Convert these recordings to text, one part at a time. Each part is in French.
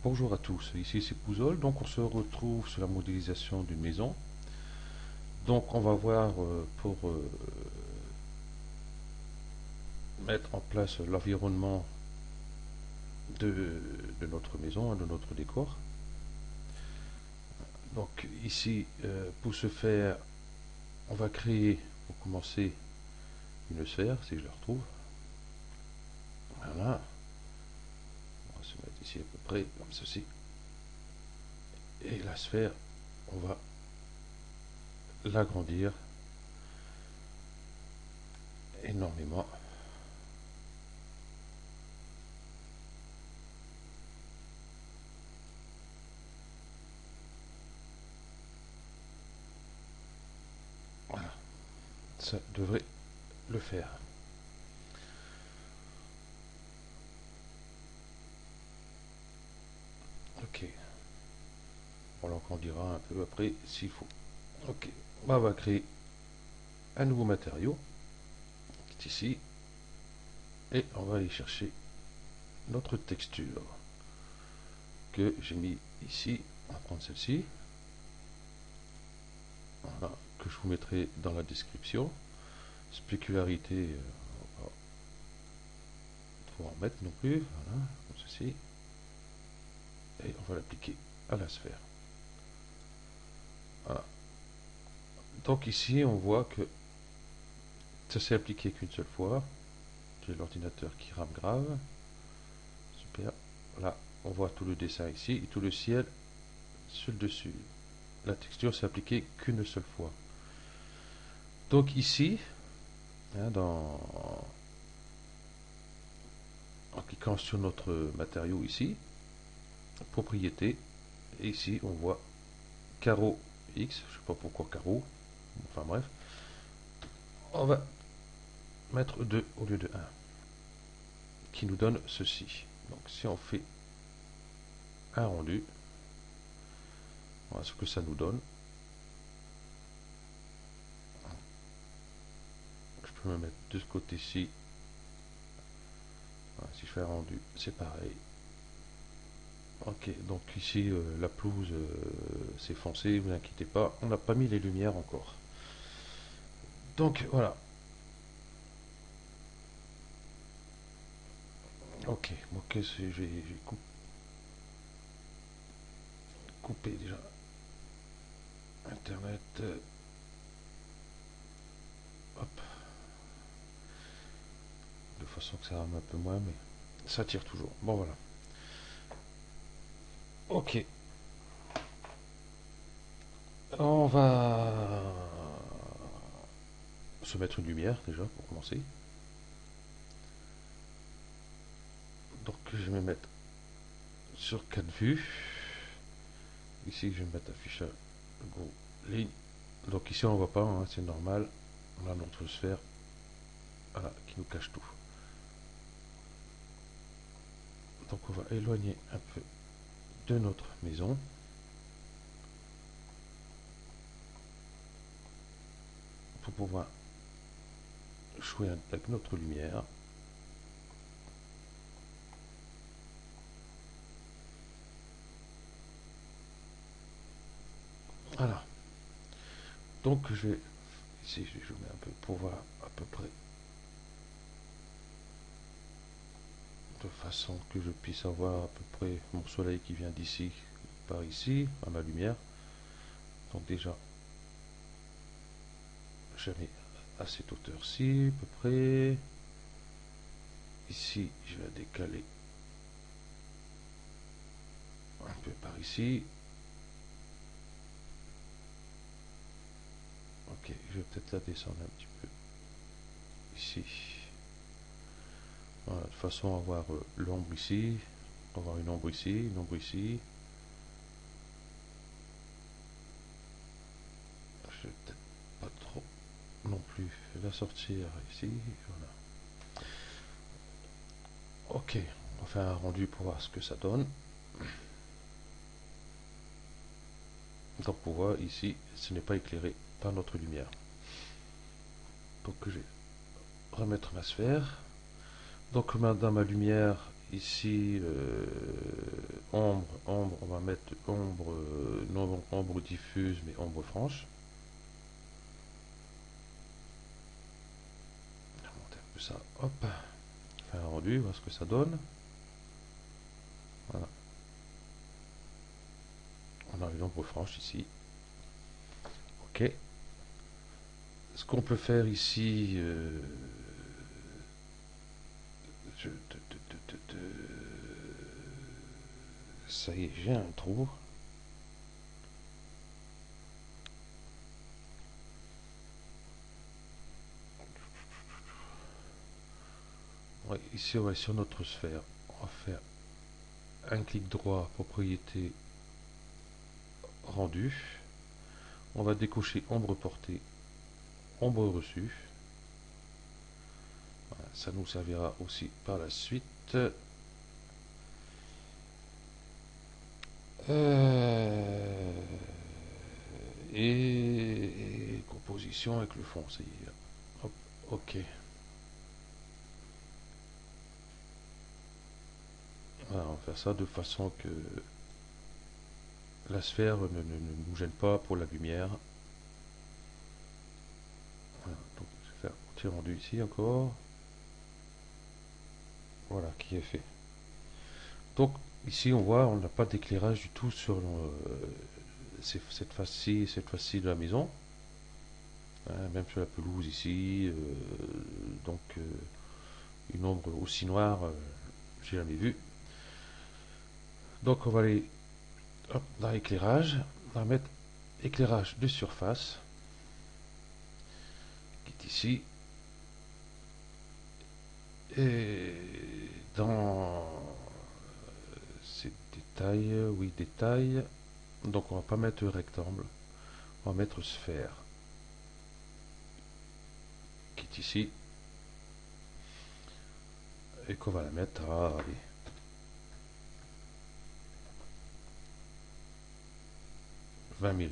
Bonjour à tous, ici c'est Pouzol. Donc on se retrouve sur la modélisation d'une maison. Donc on va voir pour mettre en place l'environnement de notre maison, de notre décor. Donc ici, pour ce faire, on va créer, pour commencer, une sphère, si je la retrouve. Voilà. On va se mettre ici à peu près comme ceci. Et la sphère, on va l'agrandir énormément. Voilà, ça devrait le faire. Ok. On l'agrandira un peu après s'il faut. Ok. On va créer un nouveau matériau qui est ici. Et on va aller chercher notre texture que j'ai mis ici. On va prendre celle-ci. Voilà, que je vous mettrai dans la description. Spécularité, on va pas trop en mettre non plus. Voilà, comme ceci. Et on va l'appliquer à la sphère. Voilà. Donc ici, on voit que ça s'est appliqué qu'une seule fois. J'ai l'ordinateur qui rame grave. Super. Là, on voit tout le dessin ici et tout le ciel sur le dessus. La texture s'est appliquée qu'une seule fois. Donc ici, hein, en cliquant sur notre matériau ici, propriété, et ici on voit carreau X, je ne sais pas pourquoi carreau, enfin bref, on va mettre 2 au lieu de 1, qui nous donne ceci. Donc si on fait un rendu, voilà ce que ça nous donne. Je peux me mettre de ce côté-ci. Voilà, si je fais un rendu, c'est pareil. Ok, donc ici la pelouse s'est foncée, vous inquiétez pas, on n'a pas mis les lumières encore. Donc voilà. Ok, bon, qu'est-ce que j'ai coupé déjà Internet. Hop. De façon que ça rame un peu moins, mais ça tire toujours. Bon voilà. Ok. On va se mettre une lumière déjà pour commencer. Donc je vais me mettre sur 4 vues. Ici je vais mettre affichage go ligne. Donc ici on ne voit pas, hein, c'est normal. On a notre sphère, voilà, qui nous cache tout. Donc on va éloigner un peu de notre maison. Pour pouvoir jouer avec notre lumière. Voilà. Donc je vais ici je mets un peu pour voir à peu près de façon que je puisse avoir à peu près mon soleil qui vient d'ici par ici à ma lumière. Donc déjà je mets à cette hauteur-ci à peu près. Ici je vais décaler un peu par ici. Ok, je vais peut-être la descendre un petit peu ici. Voilà, de façon à avoir l'ombre ici, avoir une ombre ici, une ombre ici. Je vais peut-être pas trop non plus la sortir ici. Voilà. Ok, on va faire un rendu pour voir ce que ça donne. Donc pour voir ici, ce n'est pas éclairé par notre lumière. Donc je vais remettre ma sphère. Donc dans ma lumière, ici, ombre, on va mettre ombre, non ombre diffuse, mais ombre franche. Je vais remonter un peu ça, hop, faire un rendu, voir ce que ça donne. Voilà, on a une ombre franche ici. Ok. Ce qu'on peut faire ici, ça y est, j'ai un trou. Ouais, ici, on va sur notre sphère. On va faire un clic droit, propriété rendu. On va décocher ombre portée, ombre reçue. Voilà, ça nous servira aussi par la suite. Et composition avec le fond, ça y est. Hop, ok. Voilà, on va faire ça de façon que la sphère ne nous gêne pas pour la lumière. Voilà, donc je vais faire un petit rendu ici encore. Voilà, qui est fait. Donc ici on voit, on n'a pas d'éclairage du tout sur cette face-ci de la maison. Hein, même sur la pelouse ici. Donc une ombre aussi noire, j'ai jamais vu. Donc on va aller hop, dans l'éclairage, on va mettre éclairage de surface, qui est ici. Et dans ces détails, oui, détails. Donc on va pas mettre rectangle, on va mettre sphère, qui est ici. Et qu'on va la mettre à, allez, 20 000.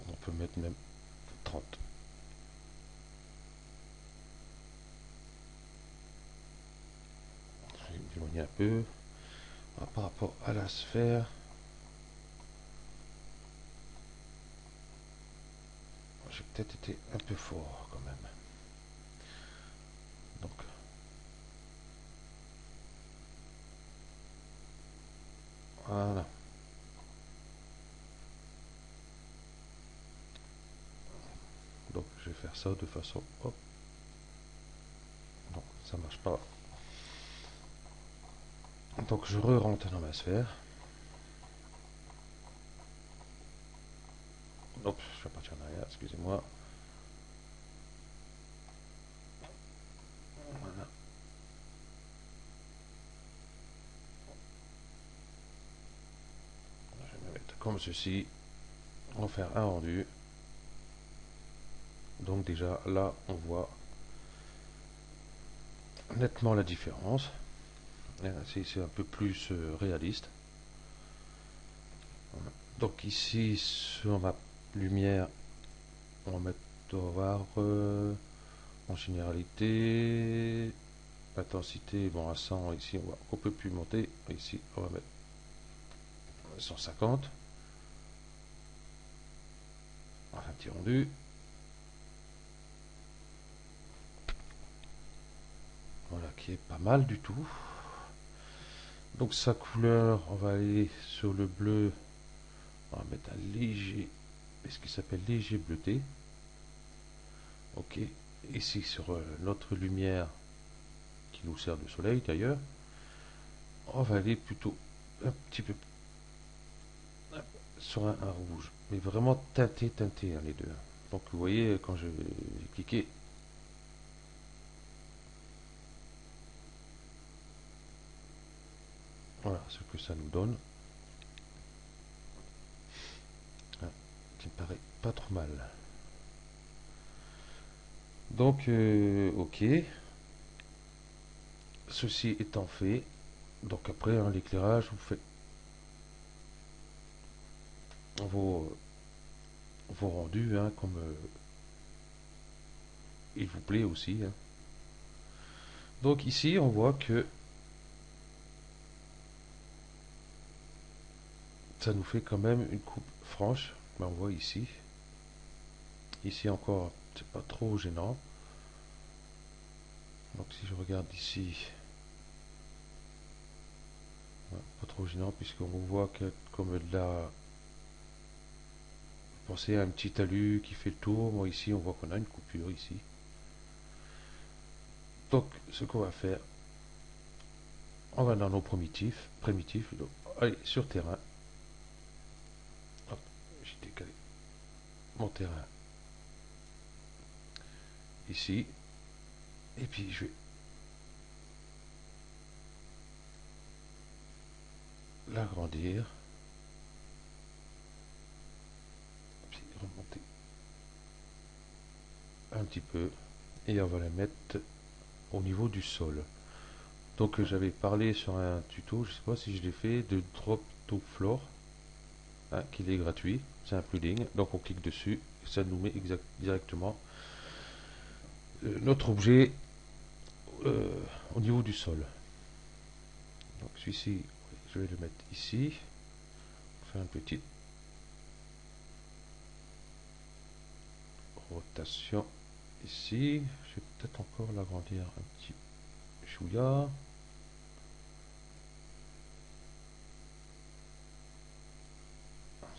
On peut mettre même 30. Je vais m'éloigner un peu. Par rapport à la sphère, j'ai peut-être été un peu fort quand même. Donc, voilà. Donc, je vais faire ça de façon... Hop. Non, ça marche pas. Donc, je re-rentre dans ma sphère. Hop, je vais partir en arrière, excusez-moi. Voilà. Je vais me mettre comme ceci. On va faire un rendu. Donc déjà, là, on voit nettement la différence. C'est un peu plus réaliste. Voilà. Donc ici, sur ma lumière, on va mettre, on va voir en généralité, intensité, bon à 100, ici on peut plus monter, ici on va mettre 150. On va faire un petit rendu. Voilà, qui est pas mal du tout. Donc sa couleur, on va aller sur le bleu, on va mettre un léger, ce qui s'appelle léger bleuté. Ok, ici sur notre lumière qui nous sert de soleil d'ailleurs, on va aller plutôt un petit peu sur un rouge, mais vraiment teinté hein, les deux. Donc vous voyez quand je vais cliquer, voilà ce que ça nous donne. Ah, qui me paraît pas trop mal. Donc ok, ceci étant fait, donc après hein, l'éclairage, vous faites vos rendus hein, comme il vous plaît aussi, hein. Donc ici, on voit que ça nous fait quand même une coupe franche. Ben, on voit ici. Ici encore, c'est pas trop gênant. Donc si je regarde ici, ouais, pas trop gênant puisqu'on voit que comme là, pensez à un petit talus qui fait le tour. Moi ici, on voit qu'on a une coupure ici. Donc ce qu'on va faire, on va dans nos primitifs, donc, allez sur terrain. Hop, j'ai décalé mon terrain ici. Et puis je vais l'agrandir. Puis remonter un petit peu. Et on va la mettre au niveau du sol. Donc j'avais parlé sur un tuto, je sais pas si je l'ai fait, de Drop to Floor, hein, qu'il est gratuit. C'est un plugin. Donc on clique dessus et ça nous met directement notre objet au niveau du sol. Donc celui-ci, je vais le mettre ici. On fait une petite rotation ici. Je vais peut-être encore l'agrandir un petit chouïa.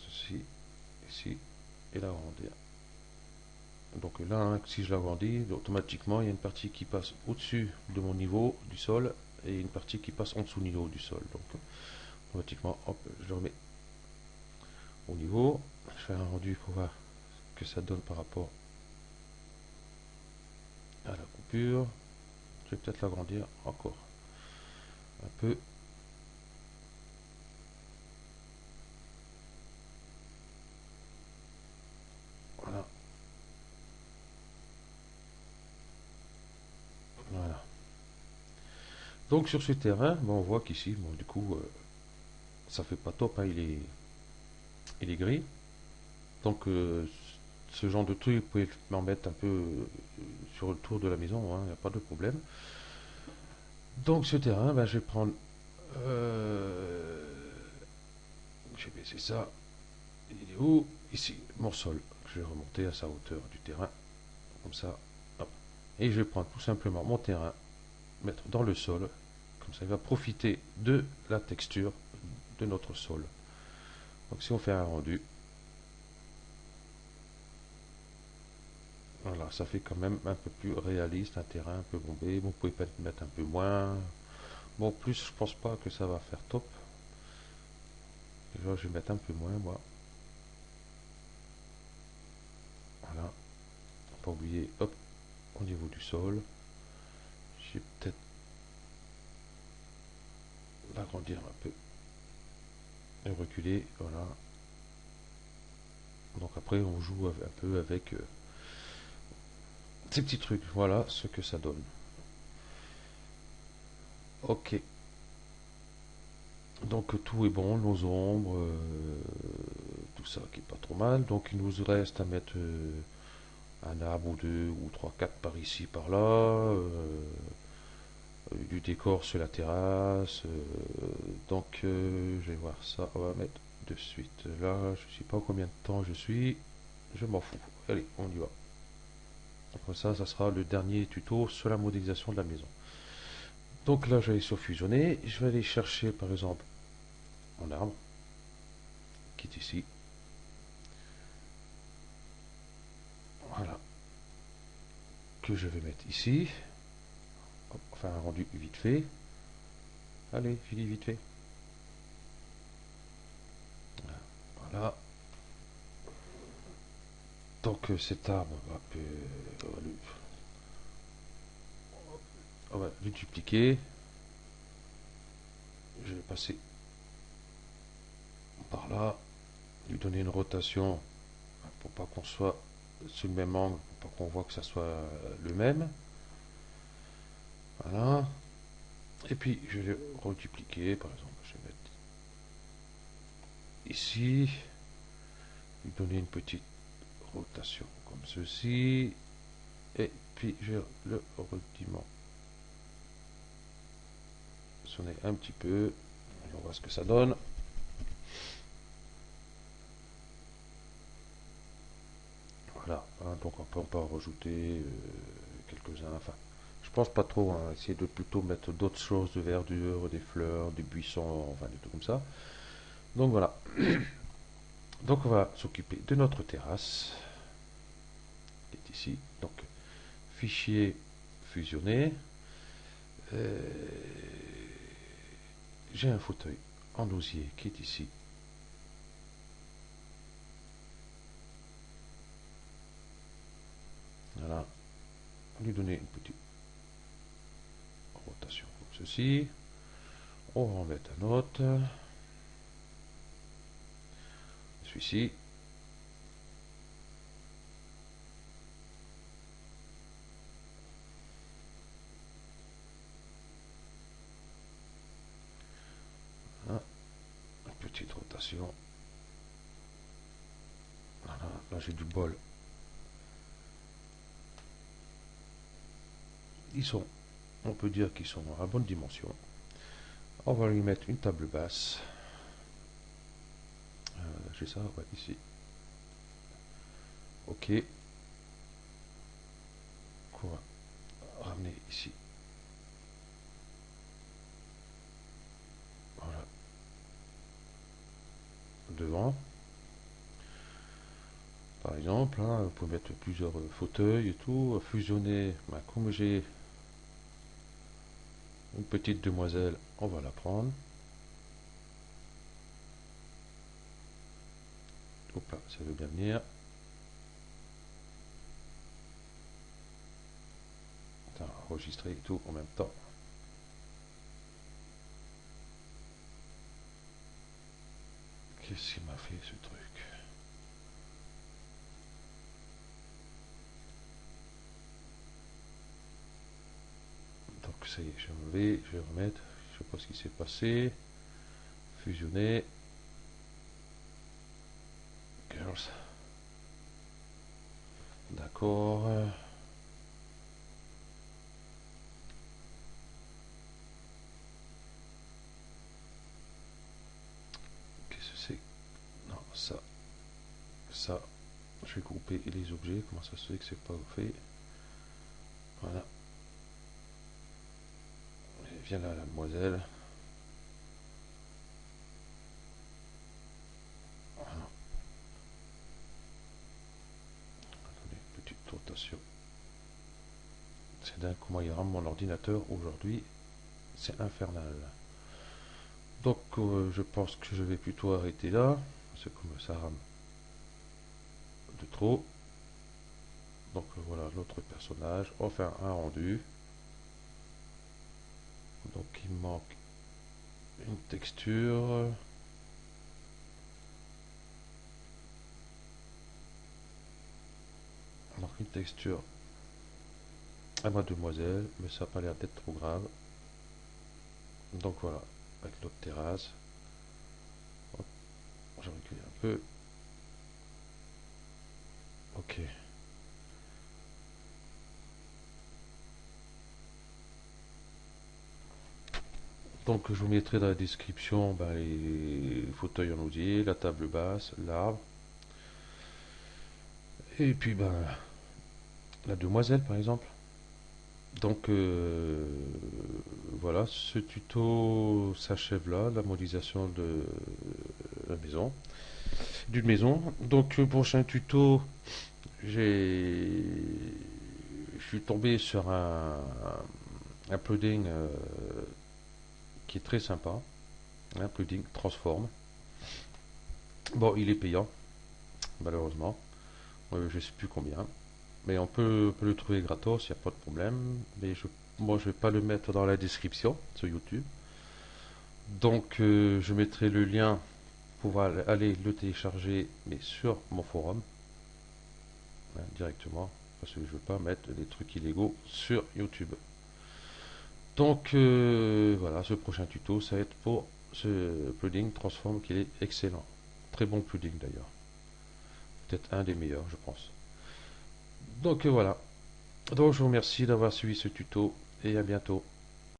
Ceci, ici, et l'agrandir. Donc là, hein, si je l'agrandis, automatiquement, il y a une partie qui passe au-dessus de mon niveau du sol et une partie qui passe en dessous du niveau du sol. Donc automatiquement, hop, je le remets au niveau. Je fais un rendu pour voir ce que ça donne par rapport à la coupure. Je vais peut-être l'agrandir encore un peu. Voilà. Voilà. Donc sur ce terrain, bon, on voit qu'ici, bon, du coup, ça fait pas top, hein, il est gris. Donc ce genre de truc, vous pouvez m'en mettre un peu sur le tour de la maison, il n'y a pas de problème. Donc ce terrain, ben, je vais prendre, je vais baisser ça, il est où? Ici, mon sol. Je vais remonter à sa hauteur du terrain, comme ça, hop. Et je vais prendre tout simplement mon terrain, mettre dans le sol, comme ça il va profiter de la texture de notre sol. Donc si on fait un rendu, voilà, ça fait quand même un peu plus réaliste, un terrain un peu bombé. Bon, vous pouvez peut-être mettre un peu moins. Bon, plus, je pense pas que ça va faire top. Déjà, je vais mettre un peu moins, moi. Voilà. Pas oublier, hop, au niveau du sol. Je vais peut-être l'agrandir un peu. Et reculer, voilà. Donc après, on joue un peu avec ces petits trucs. Voilà ce que ça donne. Ok. Donc tout est bon, nos ombres, tout ça qui est pas trop mal. Donc il nous reste à mettre un arbre ou deux ou trois, quatre par ici, par là, du décor sur la terrasse. Je vais voir ça. On va mettre de suite là. Je sais pas combien de temps je suis. Je m'en fous. Allez, on y va. Comme ça sera le dernier tuto sur la modélisation de la maison. Donc là, je vais aller sur fusionner. Je vais aller chercher par exemple mon arbre qui est ici. Voilà. Que je vais mettre ici. Enfin, un rendu vite fait. Allez, finis vite fait. Voilà. Donc cet arbre, on va le dupliquer. Je vais passer par là, lui donner une rotation pour pas qu'on soit sur le même angle, pour pas qu'on voit que ça soit le même. Voilà. Et puis je vais le redupliquer, par exemple, je vais mettre ici, lui donner une petite rotation comme ceci, et puis je vais le redimensionner un petit peu. Et on voit ce que ça donne. Voilà, hein, donc on peut en rajouter quelques-uns. Enfin, je pense pas trop, hein, essayer de plutôt mettre d'autres choses, de verdure, des fleurs, des buissons, enfin des trucs comme ça. Donc voilà. Donc on va s'occuper de notre terrasse, qui est ici. Donc fichier fusionné. Euh, J'ai un fauteuil en osier qui est ici. Voilà. Lui donner une petite rotation comme ceci. On va en mettre un autre. Celui-ci. Voilà. Une petite rotation. Voilà. Là j'ai du bol. On peut dire qu'ils sont à bonne dimension. On va lui mettre une table basse. J'ai ça, ouais, ici. Ok. On va ramener ici. Voilà. Devant. Par exemple, hein, vous pouvez mettre plusieurs fauteuils et tout. Fusionner. Ben, comme j'ai une petite demoiselle, on va la prendre. Hop là, ça veut bien venir. Enregistrer et tout en même temps. Qu'est-ce qu'il m'a fait ce truc? Donc ça y est, j'ai enlevé, je vais remettre. Je sais pas ce qui s'est passé. Fusionner. Girls. D'accord. Qu'est-ce que c'est? Non, ça. Ça. Je vais grouper les objets. Comment ça se fait que c'est pas fait? Voilà. Et viens là, la demoiselle. Voilà. Attendez, petite rotation. C'est dingue comment il rame mon ordinateur aujourd'hui. C'est infernal. Donc je pense que je vais plutôt arrêter là. C'est comme ça rame de trop. Donc voilà notre personnage. On va faire un rendu. Donc il manque une texture. Il manque une texture à ma demoiselle, mais ça n'a pas l'air d'être trop grave. Donc voilà, avec notre terrasse. Hop, je recule un peu. Ok. Donc je vous mettrai dans la description ben, les fauteuils en osier, la table basse, l'arbre. Et puis ben la demoiselle par exemple. Donc voilà, ce tuto s'achève là, la modélisation de la maison, d'une maison. Donc prochain tuto, je suis tombé sur un plugin qui est très sympa, un plugin Transform. Bon, il est payant, malheureusement. Je sais plus combien. Mais on peut le trouver gratos, il n'y a pas de problème. Mais moi, je vais pas le mettre dans la description sur YouTube. Donc, je mettrai le lien pour aller le télécharger, mais sur mon forum, hein, directement. Parce que je ne veux pas mettre des trucs illégaux sur YouTube. Donc, voilà, ce prochain tuto, ça va être pour ce plugin Transform qui est excellent. Très bon plugin d'ailleurs. Peut-être un des meilleurs, je pense. Donc voilà. Donc je vous remercie d'avoir suivi ce tuto et à bientôt.